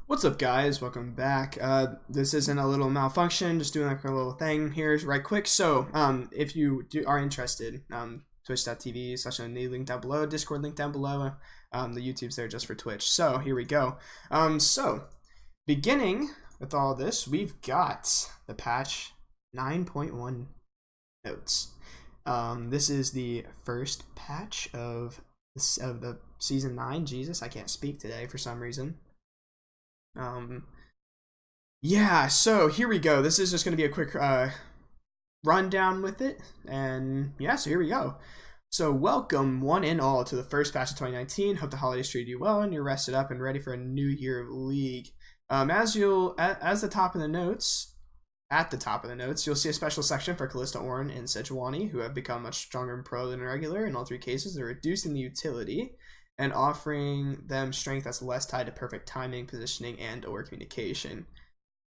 What's up, guys? Welcome back. This isn't a little malfunction, just doing like a little thing here right quick. So if you are interested, twitch.tv/the link down below, Discord link down below, the YouTube's there just for Twitch. So here we go. So beginning with all this, we've got the patch 9.1 notes. This is the first patch of the season 9. Jesus, I can't speak today for some reason. Yeah, so here we go. This is just going to be a quick rundown with it, and yeah, so here we go. So welcome one and all to the first patch of 2019. Hope the holidays treated you well and you're rested up and ready for a new year of League. At the top of the notes, you'll see a special section for Kalista, Ornn, and Sejuani, who have become much stronger in pro than regular. In all three cases, they're reducing the utility and offering them strength that's less tied to perfect timing, positioning, and or communication.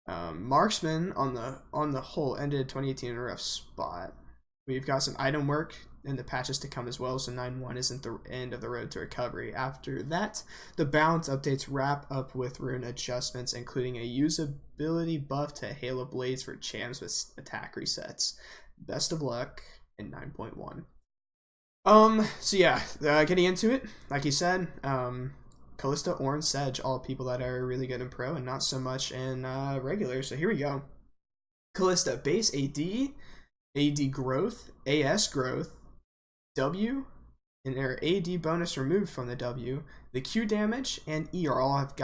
Marksman on the whole ended 2018 in a rough spot. We've got some item work in the patches to come as well, so 9.1 isn't the end of the road to recovery. After that, the balance updates wrap up with rune adjustments, including a usability buff to Halo Blades for champs with attack resets. Best of luck in 9.1. So yeah, getting into it, like you said, Kalista, Ornn, Sedge, all people that are really good in pro and not so much in regular. So here we go. Kalista, base AD, AD growth, AS growth, W, and their AD bonus removed from the W, the Q damage, and E are all have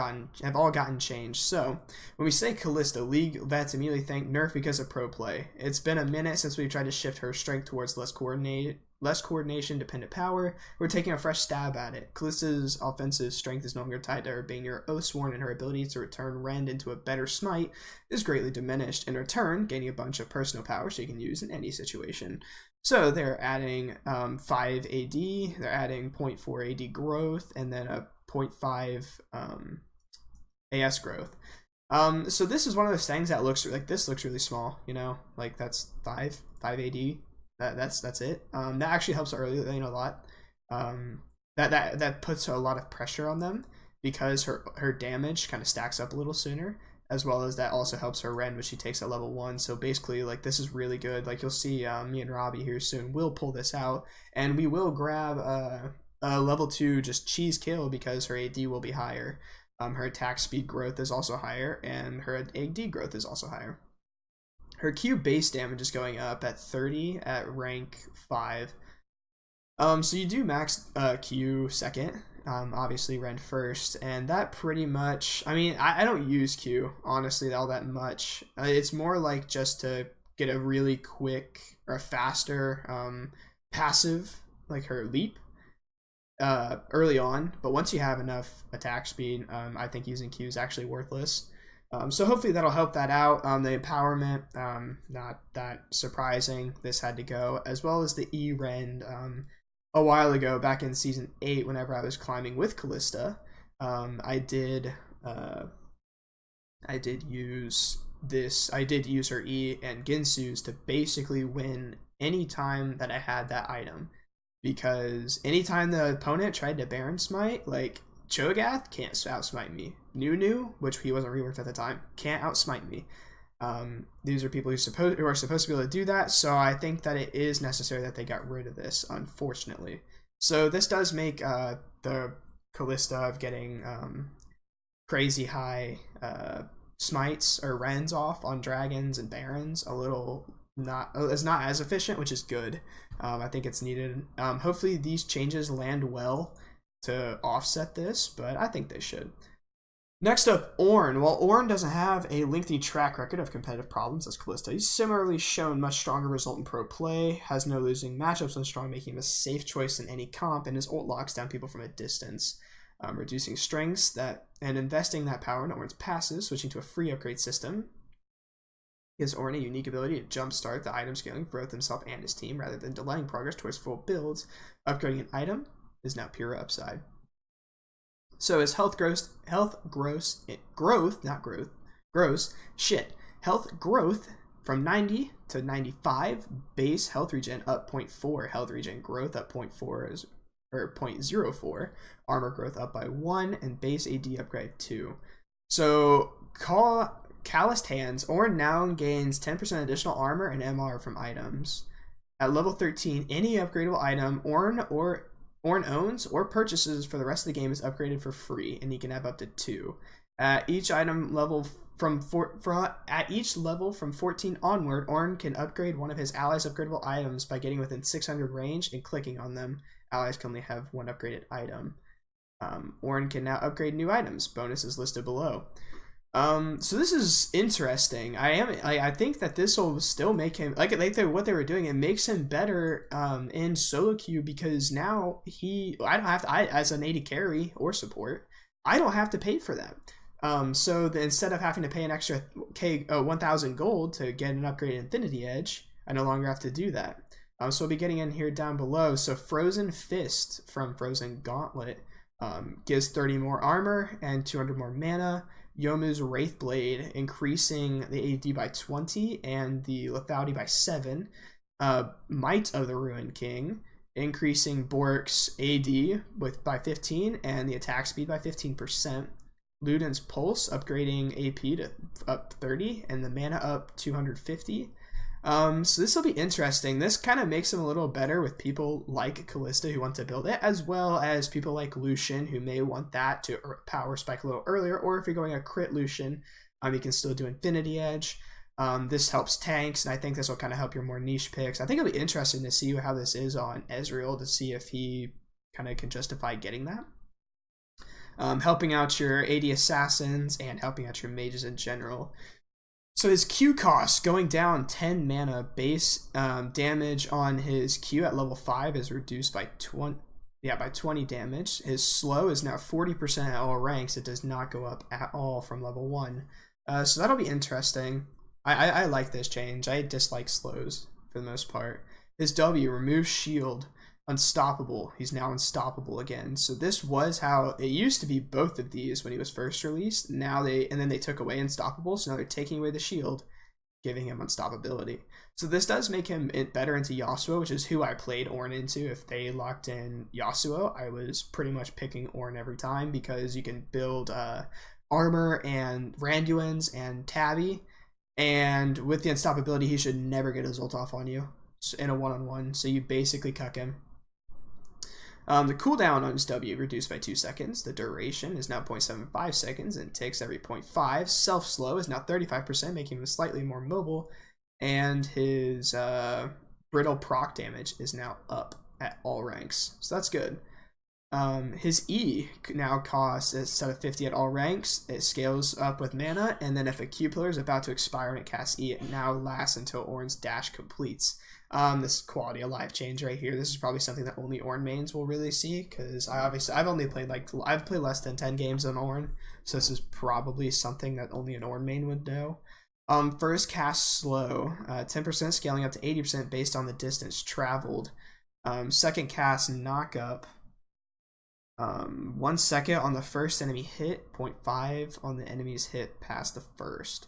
all gotten changed. So when we say Kalista, League vets immediately think nerf because of pro play. It's been a minute since we tried to shift her strength towards less coordination dependent power. We're taking a fresh stab at it. Kalista's offensive strength is no longer tied to her being your Oathsworn, and her ability to return Rend into a better smite is greatly diminished. In return, gaining a bunch of personal power she can use in any situation. So they're adding 5 AD, they're adding 0.4 AD growth, and then a 0.5 AS growth. So this is one of those things that looks like this looks really small, you know, like that's 5 AD. That's it. That actually helps early lane a lot. That puts a lot of pressure on them because her damage kind of stacks up a little sooner, as well as that also helps her Rend, which she takes at level 1. So basically, like, this is really good. Like, you'll see me and Robbie here soon will pull this out, and we will grab a level 2 just cheese kill because her AD will be higher. Her attack speed growth is also higher, and her AD growth is also higher. Her Q base damage is going up at 30 at rank 5. So you do max Q second, obviously Rend first, and that pretty much, I mean, I don't use Q, honestly, all that much. It's more like just to get a really quick or a faster passive, like her leap, early on, but once you have enough attack speed, I think using Q is actually worthless. So hopefully that'll help that out. The empowerment, not that surprising. This had to go, as well as the E-Rend. A while ago, back in season 8, whenever I was climbing with Kalista, I did use this. I did use her E and Ginsu's to basically win any time that I had that item, because anytime the opponent tried to Baron Smite, like Cho'Gath can't outsmite me. Nunu, which he wasn't reworked at the time, can't outsmite me. These are people who are supposed to be able to do that, so I think that it is necessary that they got rid of this, unfortunately. So this does make the Kalista of getting crazy high smites or Rends off on dragons and barons a little not as efficient, which is good. I think it's needed. Hopefully these changes land well to offset this, but I think they should. Next up, Ornn. While Ornn doesn't have a lengthy track record of competitive problems as Kalista, he's similarly shown much stronger result in pro play, has no losing matchups when strong, making him a safe choice in any comp, and his ult locks down people from a distance, reducing strengths and investing that power in Ornn's passive, switching to a free upgrade system. Gives Ornn a unique ability to jumpstart the item scaling for both himself and his team, rather than delaying progress towards full builds. Upgrading an item is now pure upside. So his health growth from 90 to 95, base health regen up 0.4, health regen growth up 0.4, or 0.04, armor growth up by 1, and base AD upgrade 2. So Calloused Hands, Ornn now gains 10% additional armor and MR from items. At level 13, any upgradable item Ornn owns or purchases for the rest of the game is upgraded for free, and he can have up to 2. At each level from 14 onward, Ornn can upgrade one of his allies' upgradable items by getting within 600 range and clicking on them. Allies can only have one upgraded item. Ornn can now upgrade new items. Bonus is listed below. So this is interesting. I think that this will still make him what they were doing. It makes him better in solo queue, because now I don't have to, as an AD carry or support, I don't have to pay for that. So instead of having to pay an extra 1,000 gold to get an upgraded Infinity Edge, I no longer have to do that. So we'll be getting in here down below. So Frozen Fist from Frozen Gauntlet gives 30 more armor and 200 more mana. Youmuu's Wraith Blade, increasing the AD by 20 and the lethality by 7. Might of the Ruined King, increasing Bork's AD by 15 and the attack speed by 15%. Luden's Pulse, upgrading AP to up 30 and the mana up 250. So this will be interesting. This kind of makes him a little better with people like Kalista who want to build it, as well as people like Lucian who may want that to power spike a little earlier, or if you're going a crit Lucian, you can still do Infinity Edge. This helps tanks, and I think this will kind of help your more niche picks. I think it'll be interesting to see how this is on Ezreal, to see if he kind of can justify getting that. Helping out your AD assassins and helping out your mages in general. So his Q cost going down 10 mana. Base damage on his Q at level 5 is reduced by 20 damage. His slow is now 40% at all ranks. It does not go up at all from level 1. So that'll be interesting. I like this change. I dislike slows for the most part. His W, removes shield, unstoppable. He's now unstoppable again. So this was how it used to be, both of these when he was first released. Then they took away unstoppable, so now they're taking away the shield, giving him unstoppability. So this does make him better into Yasuo, which is who I played Ornn into. If they locked in Yasuo, I was pretty much picking Ornn every time, because you can build armor and Randuin's and Tabby, and with the unstoppability, he should never get his ult off on you in a one-on-one, so you basically cuck him. The cooldown on his W reduced by 2 seconds. The duration is now 0.75 seconds and ticks every 0.5. Self-slow is now 35%, making him slightly more mobile. And his brittle proc damage is now up at all ranks. So that's good. His E now costs, instead of 50 at all ranks, it scales up with mana. And then if a Q pillar is about to expire and it casts E, it now lasts until Ornn's dash completes. This quality of life change right here, this is probably something that only Ornn mains will really see, because I've only played I've played less than 10 games on Ornn, so this is probably something that only an Ornn main would know. First cast slow, 10% scaling up to 80% based on the distance traveled. Second cast knock up, 1 second on the first enemy hit, 0.5 on the enemy's hit past the first.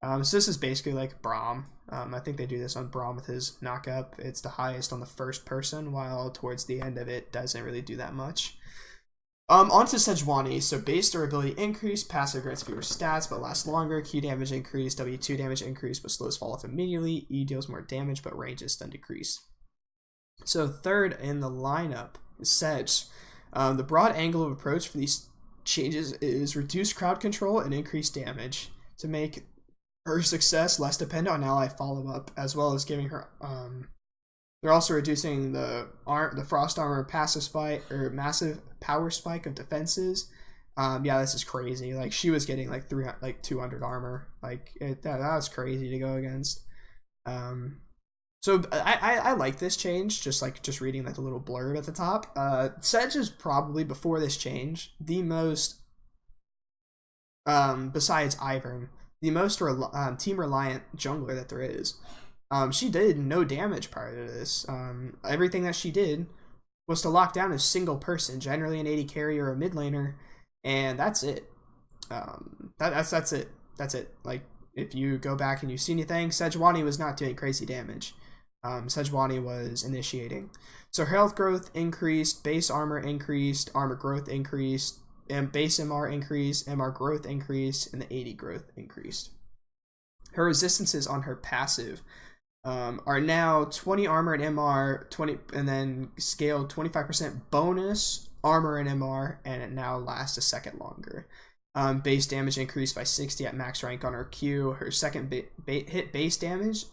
So this is basically like Braum. I think they do this on Braum with his knock-up. It's the highest on the first person, while towards the end of it doesn't really do that much. On to Sejuani. So base durability increase, passive grants fewer stats but lasts longer, Q damage increase, W2 damage increase but slows fall off immediately, E deals more damage but range is stun decrease. So third in the lineup is Sedge. The broad angle of approach for these changes is reduce crowd control and increase damage to make her success less dependent on ally follow-up, as well as giving her they're also reducing the frost armor passive spike, or massive power spike of defenses. Yeah, this is crazy. Like, she was getting like 200 armor. Like, that was crazy to go against. So I like this change, just reading like the little blurb at the top. Sedge is probably, before this change, the most besides Ivern, the most team reliant jungler that there is. She did no damage prior to this. Everything that she did was to lock down a single person, generally an AD carry or a mid laner, and that's it. That's it. Like, if you go back and you see anything, Sejuani was not doing crazy damage. Sejuani was initiating. So her health growth increased, base armor increased, armor growth increased, and base MR increased, MR growth increased, and the 80 growth increased. Her resistances on her passive are now 20 armor and MR, 20, and then scaled 25% bonus armor and MR, and it now lasts a second longer. Base damage increased by 60 at max rank on her Q. Her second hit base damage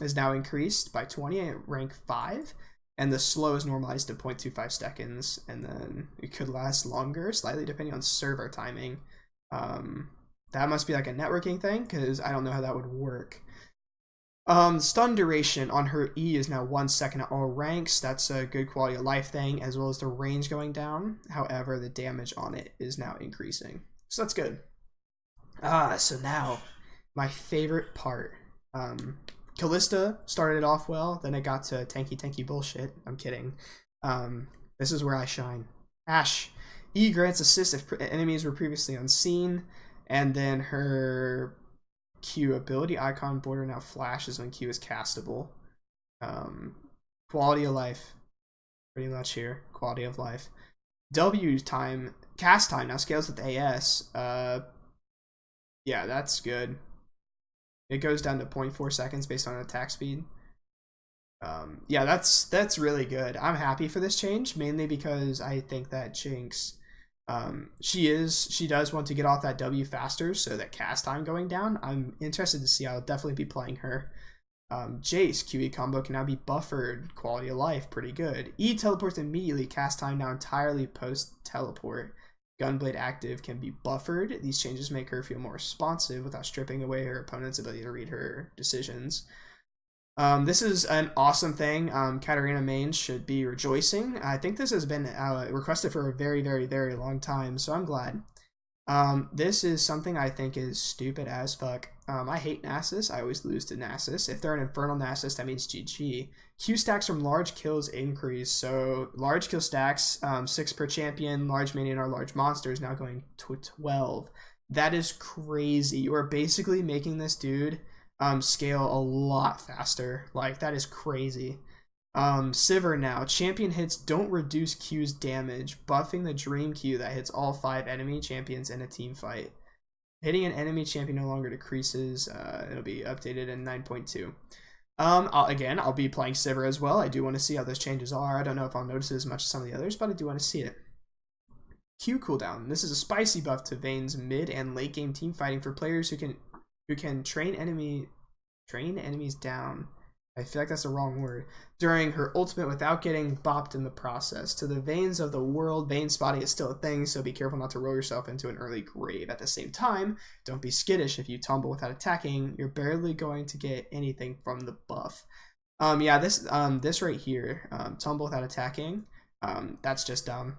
is now increased by 20 at rank 5, and the slow is normalized to 0.25 seconds, and then it could last longer, slightly depending on server timing. That must be like a networking thing, because I don't know how that would work. Stun duration on her E is now 1 second at all ranks. That's a good quality of life thing, as well as the range going down. However, the damage on it is now increasing. So that's good. So now, my favorite part. Kalista started it off well, then it got to tanky bullshit. I'm kidding. This is where I shine. Ashe. E grants assist if enemies were previously unseen, and then her Q ability icon border now flashes when Q is castable. Quality of life, pretty much here. Quality of life. W time, cast time now scales with AS. Yeah, that's good. It goes down to 0.4 seconds based on attack speed. Yeah, that's really good. I'm happy for this change, mainly because I think that Jinx, she does want to get off that W faster, so that cast time going down. I'm interested to see. I'll definitely be playing her. Jace QE combo can now be buffered. Quality of life, pretty good. E teleports immediately. Cast time now entirely post teleport. Gunblade active can be buffered. These changes make her feel more responsive without stripping away her opponent's ability to read her decisions. This is an awesome thing. Katarina mains should be rejoicing. I think this has been requested for a very, very, very long time, so I'm glad. This is something I think is stupid as fuck. I hate Nasus. I always lose to Nasus. If they're an Infernal Nasus, that means GG. Q stacks from large kills increase. So large kill stacks, 6 per champion, large minion or large monsters, now going to 12. That is crazy. You are basically making this dude scale a lot faster. Like, that is crazy. Sivir now. Champion hits don't reduce Q's damage, buffing the Dream Q that hits all 5 enemy champions in a team fight. Hitting an enemy champion no longer decreases. It'll be updated in 9.2. I'll be playing Sivir as well. I do want to see how those changes are. I don't know if I'll notice it as much as some of the others, but I do want to see it. Q cooldown. This is a spicy buff to Vayne's mid and late game team fighting for players who can train enemies down. I feel like that's the wrong word. During her ultimate without getting bopped in the process. To the Vaynes of the world, Vayne spotting is still a thing, so be careful not to roll yourself into an early grave. At the same time, don't be skittish. If you tumble without attacking, you're barely going to get anything from the buff. Yeah, this right here, tumble without attacking, that's just dumb.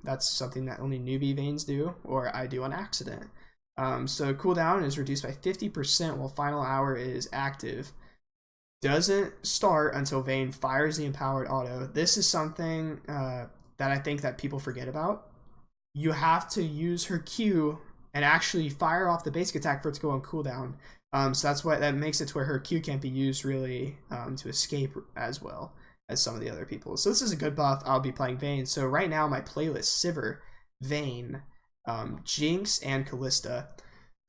That's something that only newbie Vaynes do, or I do on accident. So cooldown is reduced by 50% while final hour is active. Doesn't start until Vayne fires the empowered auto. This is something that I think that people forget about. You have to use her Q and actually fire off the basic attack for it to go on cooldown. So that makes it to where her Q can't be used really to escape as well as some of the other people. So this is a good buff. I'll be playing Vayne. So right now my playlist: Sivir, Vayne, Jinx, and Kalista.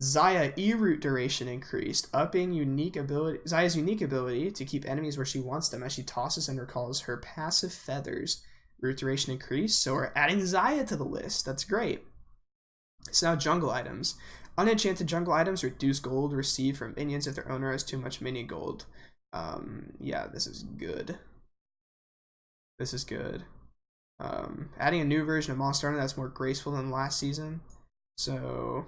Xayah E-root duration increased, upping Xayah's unique ability to keep enemies where she wants them as she tosses and recalls her passive feathers. Root duration increased, so we're adding Xayah to the list. That's great. So now jungle items. Unenchanted jungle items reduce gold received from minions if their owner has too much mini gold. Yeah, this is good. This is good. Adding a new version of Monster Hunter that's more graceful than last season. So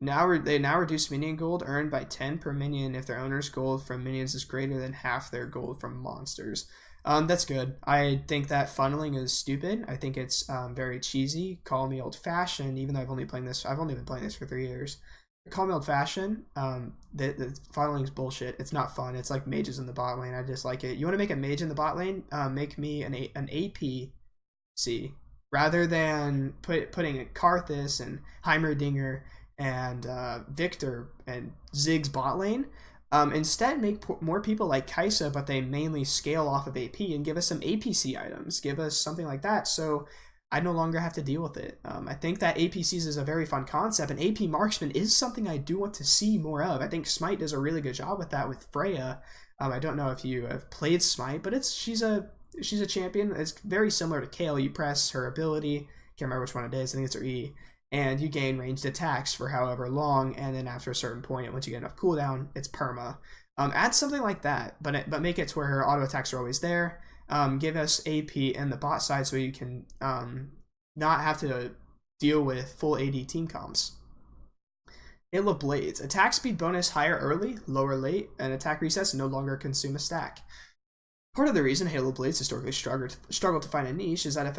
they now reduce minion gold earned by 10 per minion if their owner's gold from minions is greater than half their gold from monsters. That's good. I think that funneling is stupid. I think it's very cheesy. Call me old-fashioned, even though I've only been playing this for 3 years. Call me old-fashioned. The funneling is bullshit. It's not fun. It's like mages in the bot lane. I dislike it. You want to make a mage in the bot lane? Make me an APC rather than putting a Karthus and Heimerdinger and Victor and Ziggs bot lane. Instead, make more people like Kai'Sa, but they mainly scale off of AP, and give us some APC items. Give us something like that, so I no longer have to deal with it. I think that APCs is a very fun concept, and AP Marksman is something I do want to see more of. I think Smite does a really good job with that with Freya. I don't know if you have played Smite, but she's a champion. It's very similar to Kayle. You press her ability, can't remember which one it is, I think it's her E, and you gain ranged attacks for however long, and then after a certain point, once you get enough cooldown, it's perma. Add something like that, but make it to where her auto attacks are always there. Give us AP and the bot side so you can not have to deal with full AD team comps. Halo Blades. Attack speed bonus higher early, lower late, and attack resets no longer consume a stack. Part of the reason Halo Blades historically struggled to find a niche is that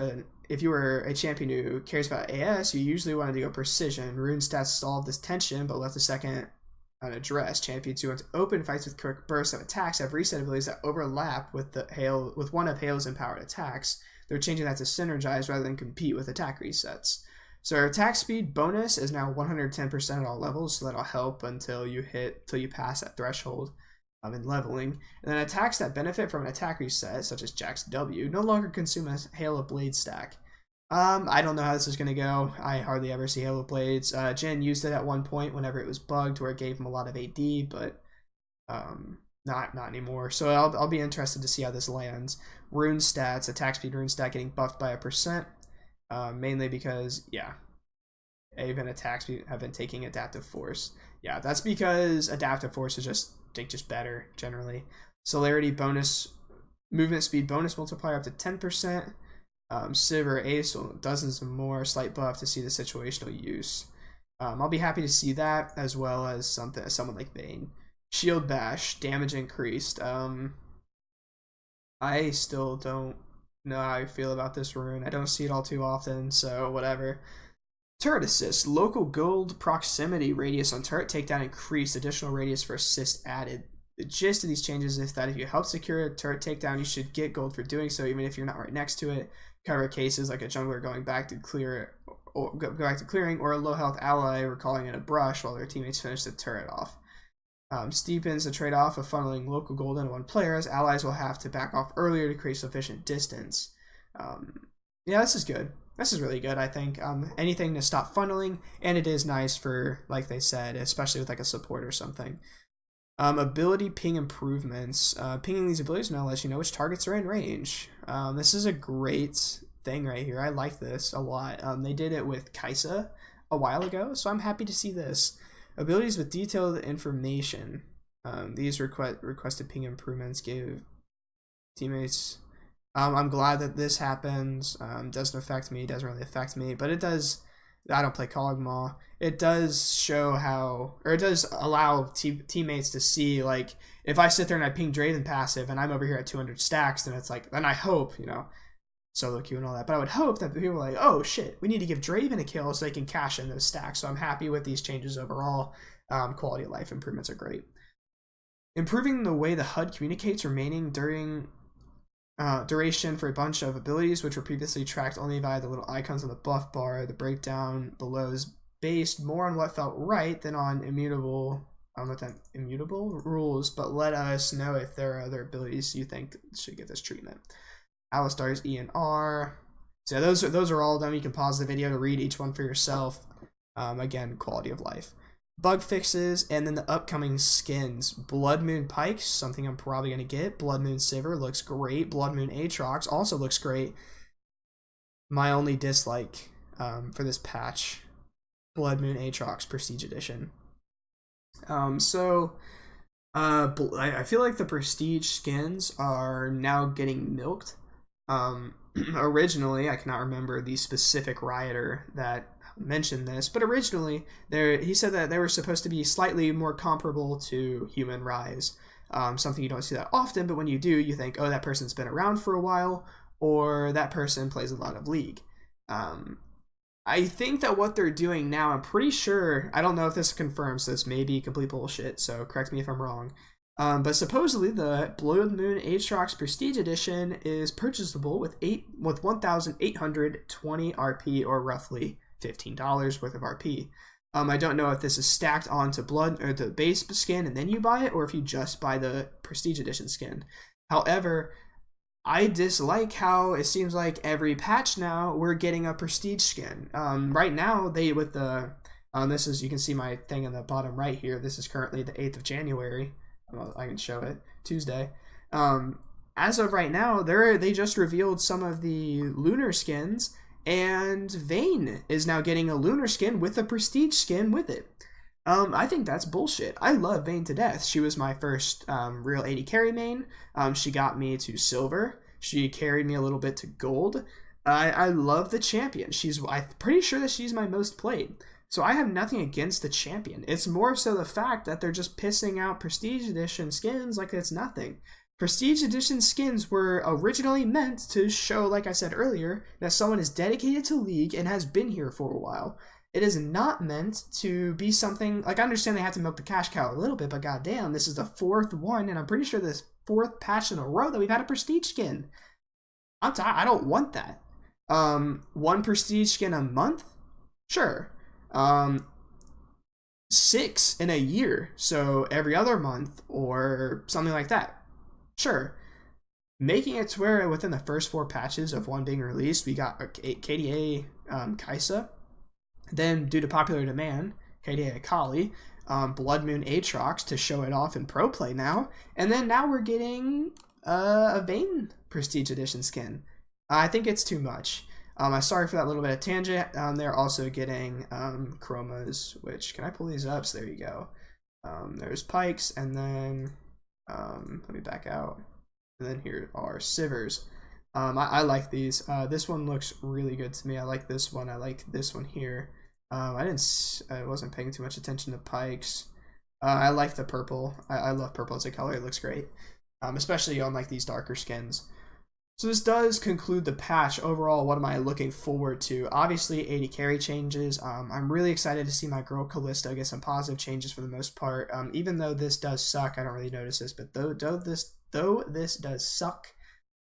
if you were a champion who cares about AS, you usually wanted to go precision. Rune stats solve this tension, but left a second unaddressed. Champions who want to open fights with quick bursts of attacks have reset abilities that overlap with one of Halo's empowered attacks. They're changing that to synergize rather than compete with attack resets. So our attack speed bonus is now 110% at all levels, so that'll help until you pass that threshold in leveling. And then attacks that benefit from an attack reset, such as Jax W, no longer consume a Halo Blade stack. I don't know how this is going to go. I hardly ever see Halo Blades. Jhin used it at one point whenever it was bugged, where it gave him a lot of AD, but not anymore. So I'll be interested to see how this lands. Rune stats, attack speed rune stat getting buffed by 1%. Mainly because, yeah, even attack speed have been taking adaptive force. Yeah, that's because adaptive force is just better generally. Celerity bonus, movement speed bonus multiplier up to 10%. Civ or Ace, dozens of more. Slight buff to see the situational use. I'll be happy to see that, as well as someone like Vayne. Shield bash, damage increased. I still don't know how I feel about this rune. I don't see it all too often, so whatever. Turret assist, local gold proximity radius on turret takedown increased, additional radius for assist added. The gist of these changes is that if you help secure a turret takedown, you should get gold for doing so, even if you're not right next to it. Cover cases like a jungler going back to clearing, or a low health ally recalling in a brush while their teammates finish the turret off. Steepens the trade-off of funneling local gold into one player, as allies will have to back off earlier to create sufficient distance. Yeah, this is good. This is really good, I think. Anything to stop funneling, and it is nice for, like they said, especially with like a support or something. Ability ping improvements. Pinging these abilities now lets you know which targets are in range. This is a great thing right here. I like this a lot. They did it with Kai'Sa a while ago, so I'm happy to see this. Abilities with detailed information. These requested ping improvements give teammates... I'm glad that this happens. Doesn't affect me, doesn't really affect me, but it does... I don't play Kog'Maw. It does show how... Or it does allow teammates to see, like, if I sit there and I ping Draven passive and I'm over here at 200 stacks, then it's like... Then I hope, you know, solo queue and all that. But I would hope that people are like, oh shit, we need to give Draven a kill so they can cash in those stacks. So I'm happy with these changes overall. Quality of life improvements are great. Improving the way the HUD communicates remaining during duration for a bunch of abilities which were previously tracked only via the little icons on the buff bar. The breakdown below is based more on what felt right than on immutable rules, but let us know if there are other abilities you think should get this treatment. Alistar's E and R. So those are all of them. You can pause the video to read each one for yourself. Again, quality of life. Bug fixes, and then the upcoming skins. Blood Moon Pike, something I'm probably going to get. Blood Moon Sivir looks great. Blood Moon Aatrox also looks great. My only dislike for this patch, Blood Moon Aatrox Prestige Edition. I feel like the Prestige skins are now getting milked. Originally, I cannot remember the specific rioter that mentioned this, but originally he said that they were supposed to be slightly more comparable to Human Rise. Something you don't see that often, but when you do, you think, oh, that person's been around for a while, or that person plays a lot of League. I think that what they're doing now, I'm pretty sure, I don't know if this confirms, this may be complete bullshit, so correct me if I'm wrong, but supposedly the Blood Moon Aatrox Prestige Edition is purchasable with 1,820 RP, or roughly $15 worth of RP. I don't know if this is stacked onto blood or the base skin and then you buy it, or if you just buy the Prestige Edition skin. However, I dislike how it seems like every patch now we're getting a Prestige skin. Right now, they with the this is, you can see my thing in the bottom right here. This is currently the 8th of January. Well, I can show it, Tuesday. As of right now, they just revealed some of the lunar skins, and Vayne is now getting a lunar skin with a Prestige skin with it. I think that's bullshit. I love Vayne to death. She was my first real AD carry main. She got me to silver. She carried me a little bit to gold. I love the champion. I'm pretty sure that she's my most played. So I have nothing against the champion. It's more so the fact that they're just pissing out Prestige Edition skins like it's nothing. Prestige Edition skins were originally meant to show, like I said earlier, that someone is dedicated to League and has been here for a while. It is not meant to be something, like, I understand they have to milk the cash cow a little bit, but goddamn, this is the 4th one, and I'm pretty sure this 4th patch in a row that we've had a Prestige skin. I don't want that. One Prestige skin a month? Sure. 6 in a year, so every other month or something like that. Sure. Making it to where within the first 4 patches of one being released, we got KDA Kai'Sa. Then, due to popular demand, KDA Akali, Blood Moon Aatrox to show it off in pro play now. And then now we're getting a Vayne Prestige Edition skin. I think it's too much. I'm sorry for that little bit of tangent. They're also getting chromas, which, can I pull these up? So there you go. There's Pikes, and then, let me back out. And then here are Sivers. I like these. This one looks really good to me. I like this one. I like this one here. I wasn't paying too much attention to Pikes. I like the purple. I love purple as a color. It looks great. Especially on like these darker skins. So this does conclude the patch. Overall, what am I looking forward to? Obviously, AD carry changes. I'm really excited to see my girl Kalista get some positive changes for the most part. Even though this does suck, I don't really notice this, but though this does suck,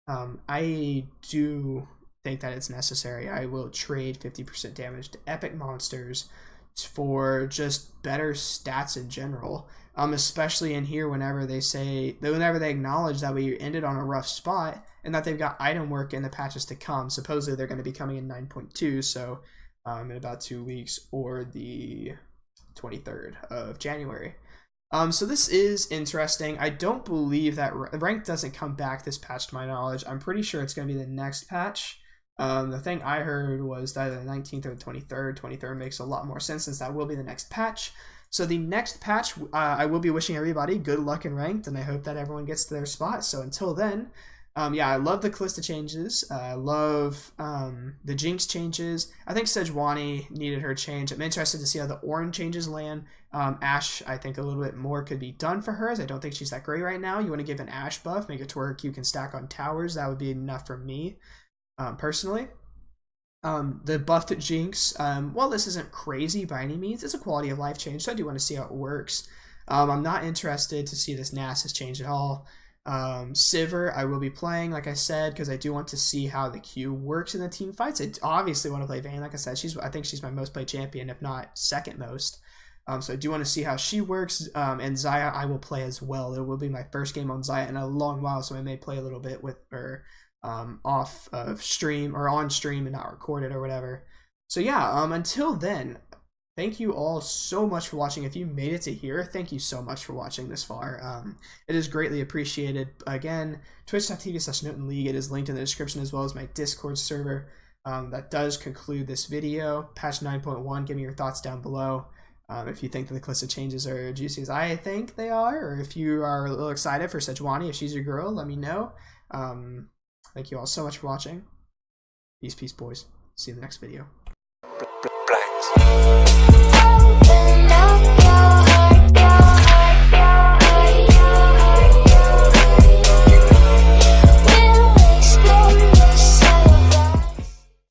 I do think that it's necessary. I will trade 50% damage to epic monsters for just better stats in general. Especially in here whenever they acknowledge that we ended on a rough spot and that they've got item work in the patches to come. Supposedly they're going to be coming in 9.2, so in about 2 weeks, or the 23rd of January. So this is interesting. I don't believe that rank doesn't come back this patch to my knowledge. I'm pretty sure it's going to be the next patch. The thing I heard was either the 19th or the 23rd. 23rd makes a lot more sense since that will be the next patch. So the next patch, I will be wishing everybody good luck in ranked, and I hope that everyone gets to their spot. So until then, yeah, I love the Kalista changes. I love the Jinx changes. I think Sejuani needed her change. I'm interested to see how the orange changes land. Ashe, I think a little bit more could be done for her, as I don't think she's that great right now. You want to give an Ashe buff, make it to where her Q can stack on towers. That would be enough for me, personally. The buff to Jinx, well, this isn't crazy by any means. It's a quality of life change, so I do want to see how it works. I'm not interested to see this Nasus change at all. Sivir, I will be playing, like I said, because I do want to see how the Q works in the team fights. I obviously want to play Vayne, like I said. I think she's my most played champion, if not second most. So I do want to see how she works. And Xayah, I will play as well. It will be my first game on Xayah in a long while, so I may play a little bit with her. Off of stream or on stream and not recorded or whatever. So yeah, until then, thank you all so much for watching. If you made it to here, thank you so much for watching this far. It is greatly appreciated. Again, twitch.tv/NotenLeague. It is linked in the description, as well as my Discord server. That does conclude this video. Patch 9.1, give me your thoughts down below. If you think that the Kalista changes are juicy as I think they are, or if you are a little excited for Sejuani, if she's your girl, let me know. Thank you all so much for watching. Peace, boys. See you in the next video.